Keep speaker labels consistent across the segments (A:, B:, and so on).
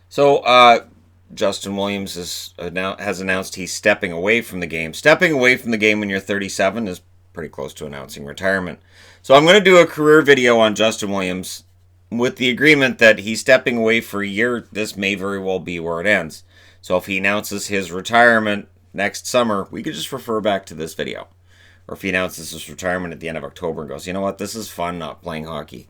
A: So, Justin Williams has announced he's stepping away from the game. Stepping away from the game when you're 37 is pretty close to announcing retirement. So I'm going to do a career video on Justin Williams with the agreement that he's stepping away for a year. This may very well be where it ends. So if he announces his retirement next summer, we could just refer back to this video. Or if he announces his retirement at the end of October and goes, you know what, this is fun not playing hockey.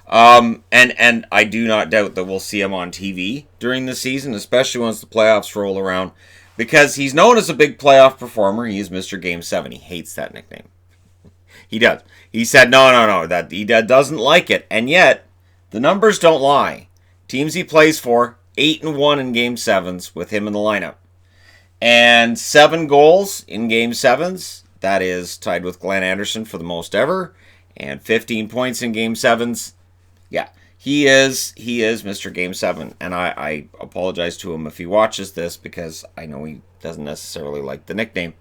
A: And I do not doubt that we'll see him on TV during the season, especially once the playoffs roll around, because he's known as a big playoff performer. He is Mr. Game 7. He hates that nickname. He does. He said no, that he doesn't like it, and yet the numbers don't lie. Teams he plays for, 8-1 in Game 7s with him in the lineup, and 7 goals in Game 7s. That is tied with Glenn Anderson for the most ever, and 15 points in Game 7s. Yeah, he is Mr. Game 7, and I apologize to him if he watches this because I know he doesn't necessarily like the nickname.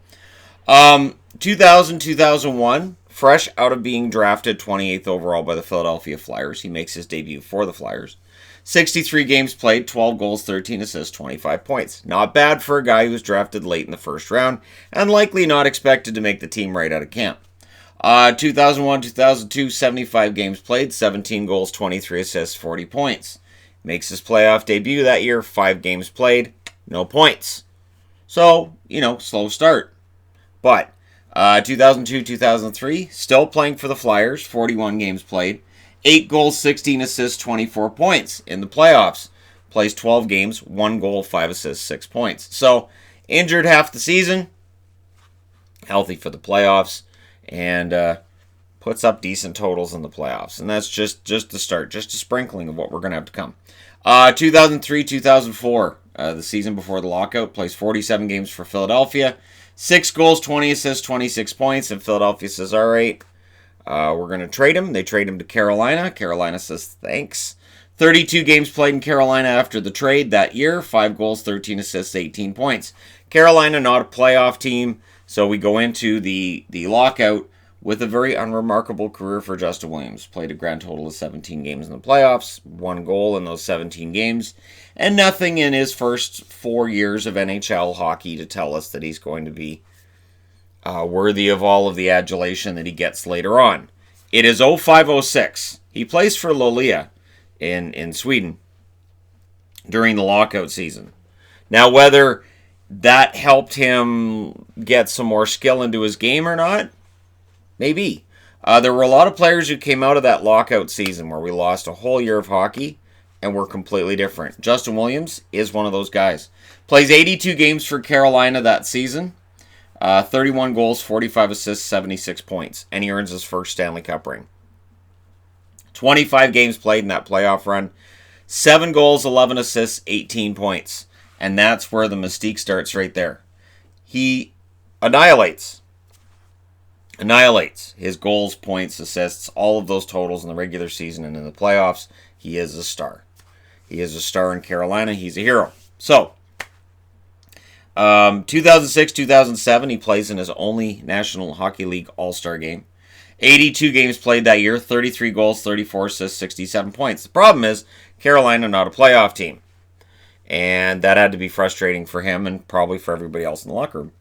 A: 2000-2001, fresh out of being drafted 28th overall by the Philadelphia Flyers. He makes his debut for the Flyers. 63 games played, 12 goals, 13 assists, 25 points. Not bad for a guy who was drafted late in the first round and likely not expected to make the team right out of camp. 2001-2002, 75 games played, 17 goals, 23 assists, 40 points. Makes his playoff debut that year, 5 games played, no points. So, slow start. But 2002-2003, still playing for the Flyers, 41 games played, 8 goals, 16 assists, 24 points in the playoffs. Plays 12 games, 1 goal, 5 assists, 6 points. So, injured half the season, healthy for the playoffs, and puts up decent totals in the playoffs. And that's just the start, just a sprinkling of what we're going to have to come. 2003-2004, the season before the lockout, plays 47 games for Philadelphia. 6 goals, 20 assists, 26 points. And Philadelphia says, all right, we're going to trade him. They trade him to Carolina. Carolina says, thanks. 32 games played in Carolina after the trade that year. 5 goals, 13 assists, 18 points. Carolina, not a playoff team. So we go into the lockout with a very unremarkable career for Justin Williams. Played a grand total of 17 games in the playoffs, 1 goal in those 17 games, and nothing in his first 4 years of NHL hockey to tell us that he's going to be worthy of all of the adulation that he gets later on. It is 05-06. He plays for Luleå in Sweden during the lockout season. Now, whether that helped him get some more skill into his game or not, maybe. There were a lot of players who came out of that lockout season where we lost a whole year of hockey and were completely different. Justin Williams is one of those guys. Plays 82 games for Carolina that season. 31 goals, 45 assists, 76 points. And he earns his first Stanley Cup ring. 25 games played in that playoff run. 7 goals, 11 assists, 18 points. And that's where the mystique starts right there. He annihilates his goals, points, assists, all of those totals in the regular season and in the playoffs. He is a star. He is a star in Carolina. He's a hero. So, 2006-2007, he plays in his only National Hockey League All-Star game. 82 games played that year, 33 goals, 34 assists, 67 points. The problem is, Carolina not a playoff team. And that had to be frustrating for him and probably for everybody else in the locker room.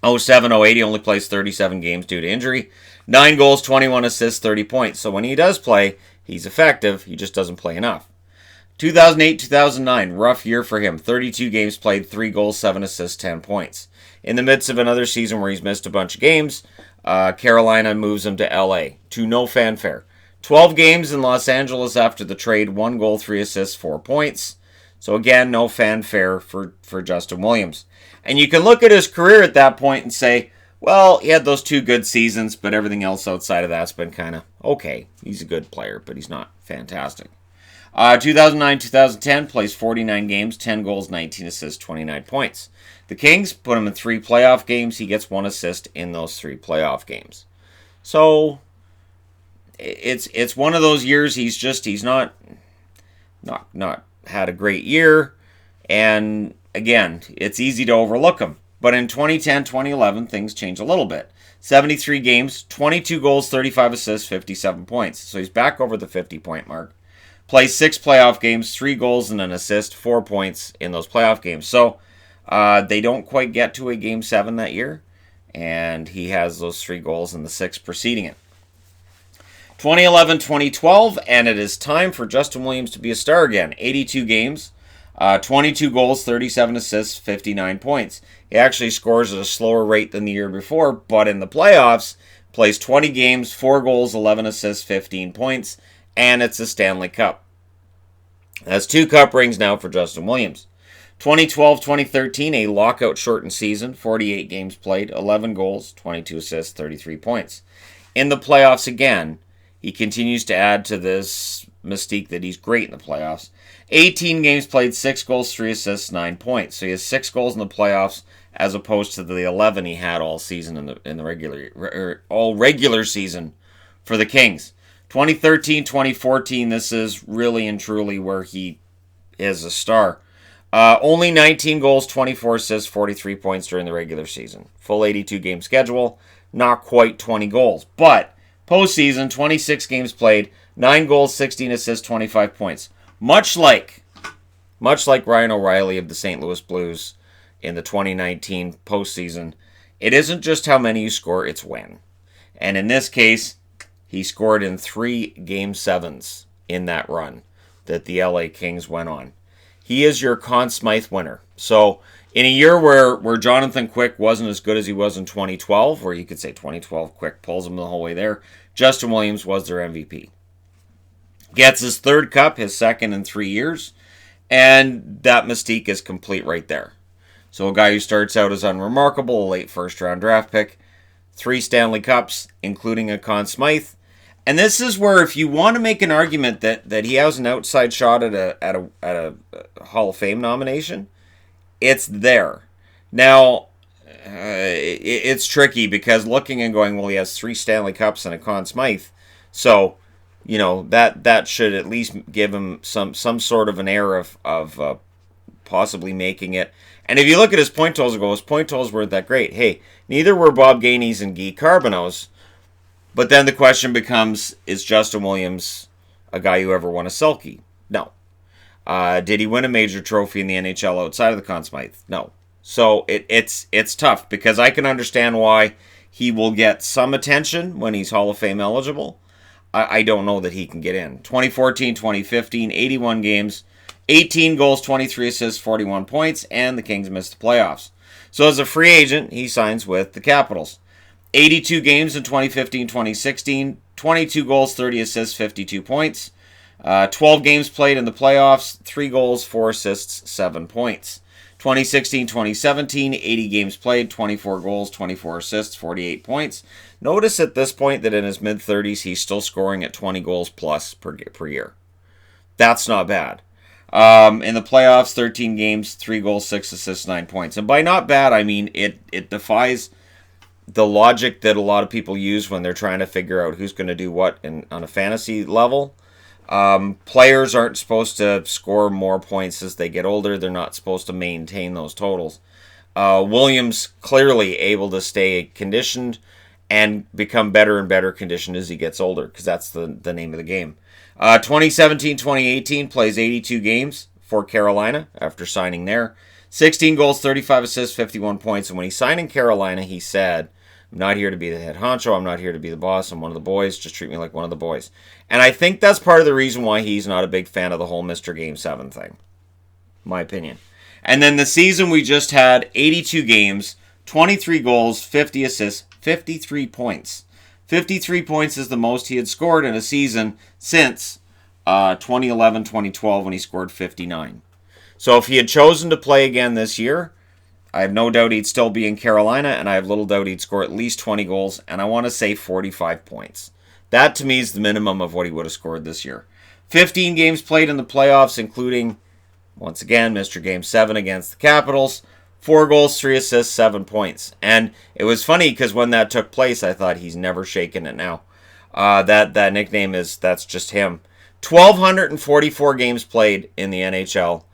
A: 07-08, he only plays 37 games due to injury. 9 goals, 21 assists, 30 points. So when he does play, he's effective. He just doesn't play enough. 2008-2009, rough year for him. 32 games played, 3 goals, 7 assists, 10 points. In the midst of another season where he's missed a bunch of games, Carolina moves him to LA, to no fanfare. 12 games in Los Angeles after the trade, 1 goal, 3 assists, 4 points. So again, no fanfare for Justin Williams. And you can look at his career at that point and say, well, he had those 2 good seasons, but everything else outside of that's been kind of okay. He's a good player, but he's not fantastic. 2009-2010, plays 49 games, 10 goals, 19 assists, 29 points. The Kings put him in 3 playoff games. He gets 1 assist in those 3 playoff games. So it's one of those years he's not had a great year, and again, it's easy to overlook him. But in 2010-2011, things change a little bit. 73 games, 22 goals, 35 assists, 57 points. So he's back over the 50-point mark. Plays 6 playoff games, 3 goals and an assist, 4 points in those playoff games. So they don't quite get to a Game 7 that year, and he has those 3 goals in the 6 preceding it. 2011-2012, and it is time for Justin Williams to be a star again. 82 games, 22 goals, 37 assists, 59 points. He actually scores at a slower rate than the year before, but in the playoffs, plays 20 games, 4 goals, 11 assists, 15 points, and it's a Stanley Cup. That's 2 cup rings now for Justin Williams. 2012-2013, a lockout-shortened season, 48 games played, 11 goals, 22 assists, 33 points. In the playoffs again, he continues to add to this mystique that he's great in the playoffs. 18 games played, 6 goals, 3 assists, 9 points. So he has 6 goals in the playoffs as opposed to the 11 he had all season in the regular season for the Kings. 2013-2014, this is really and truly where he is a star. Only 19 goals, 24 assists, 43 points during the regular season. Full 82 game schedule, not quite 20 goals, but postseason, 26 games played, 9 goals, 16 assists, 25 points. Much like Ryan O'Reilly of the St. Louis Blues in the 2019 postseason, it isn't just how many you score, it's when. And in this case, he scored in 3 Game 7s in that run that the LA Kings went on. He is your Conn Smythe winner. So in a year where Jonathan Quick wasn't as good as he was in 2012, where you could say 2012 Quick pulls him the whole way there, Justin Williams was their MVP. Gets his 3rd cup, his 2nd in 3 years, and that mystique is complete right there. So a guy who starts out as unremarkable, a late first-round draft pick, 3 Stanley Cups, including a Conn Smythe. And this is where, if you want to make an argument that he has an outside shot at a Hall of Fame nomination, it's there. Now, it's tricky because looking and going, well, he has 3 Stanley Cups and a Conn Smythe, so you know that should at least give him some sort of an air of possibly making it. And if you look at his point totals, his point totals weren't that great. Hey, neither were Bob Gainey's and Guy Carbonneau's. But then the question becomes, is Justin Williams a guy who ever won a Selke? No. Did he win a major trophy in the NHL outside of the Conn Smythe? No. So it's tough because I can understand why he will get some attention when he's Hall of Fame eligible. I don't know that he can get in. 2014-2015, 81 games, 18 goals, 23 assists, 41 points, and the Kings missed the playoffs. So as a free agent, he signs with the Capitals. 82 games in 2015-2016, 22 goals, 30 assists, 52 points. 12 games played in the playoffs, 3 goals, 4 assists, 7 points. 2016-2017, 80 games played, 24 goals, 24 assists, 48 points. Notice at this point that in his mid-30s, he's still scoring at 20 goals plus per year. That's not bad. In the playoffs, 13 games, 3 goals, 6 assists, 9 points. And by not bad, I mean it defies the logic that a lot of people use when they're trying to figure out who's going to do what on a fantasy level. Players aren't supposed to score more points as they get older. They're not supposed to maintain those totals. Williams clearly able to stay conditioned and become better and better conditioned as he gets older, because that's the name of the game. 2017-2018 plays 82 games for Carolina after signing there. 16 goals, 35 assists, 51 points. And when he signed in Carolina, he said, I'm not here to be the head honcho. I'm not here to be the boss. I'm one of the boys. Just treat me like one of the boys. And I think that's part of the reason why he's not a big fan of the whole Mr. Game 7 thing. My opinion. And then the season we just had, 82 games, 23 goals, 50 assists, 53 points. 53 points is the most he had scored in a season since 2011-2012 when he scored 59. So if he had chosen to play again this year, I have no doubt he'd still be in Carolina, and I have little doubt he'd score at least 20 goals, and I want to say 45 points. That, to me, is the minimum of what he would have scored this year. 15 games played in the playoffs, including, once again, Mr. Game 7 against the Capitals. 4 goals, 3 assists, 7 points. And it was funny, because when that took place, I thought he's never shaken it now. That nickname that's just him. 1,244 games played in the NHL.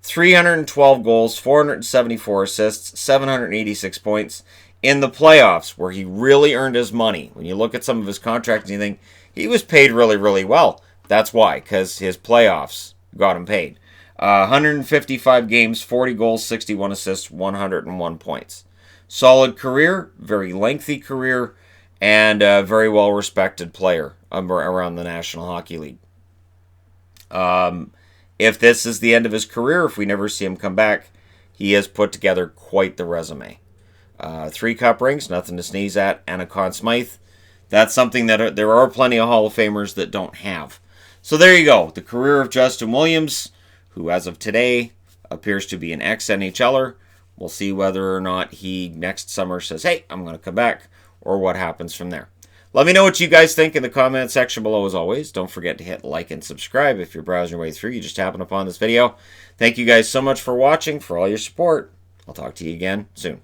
A: 312 goals, 474 assists, 786 points in the playoffs, where he really earned his money. When you look at some of his contracts and you think he was paid really, really well. That's why, because his playoffs got him paid. 155 games, 40 goals, 61 assists, 101 points. Solid career, very lengthy career, and a very well-respected player around the National Hockey League. If this is the end of his career, if we never see him come back, he has put together quite the resume. 3 cup rings, nothing to sneeze at, and a Conn Smythe. That's something that there are plenty of Hall of Famers that don't have. So there you go. The career of Justin Williams, who as of today appears to be an ex-NHLer. We'll see whether or not he next summer says, hey, I'm going to come back, or what happens from there. Let me know what you guys think in the comment section below as always. Don't forget to hit like and subscribe if you're browsing your way through. You just happen upon this video. Thank you guys so much for watching, for all your support. I'll talk to you again soon.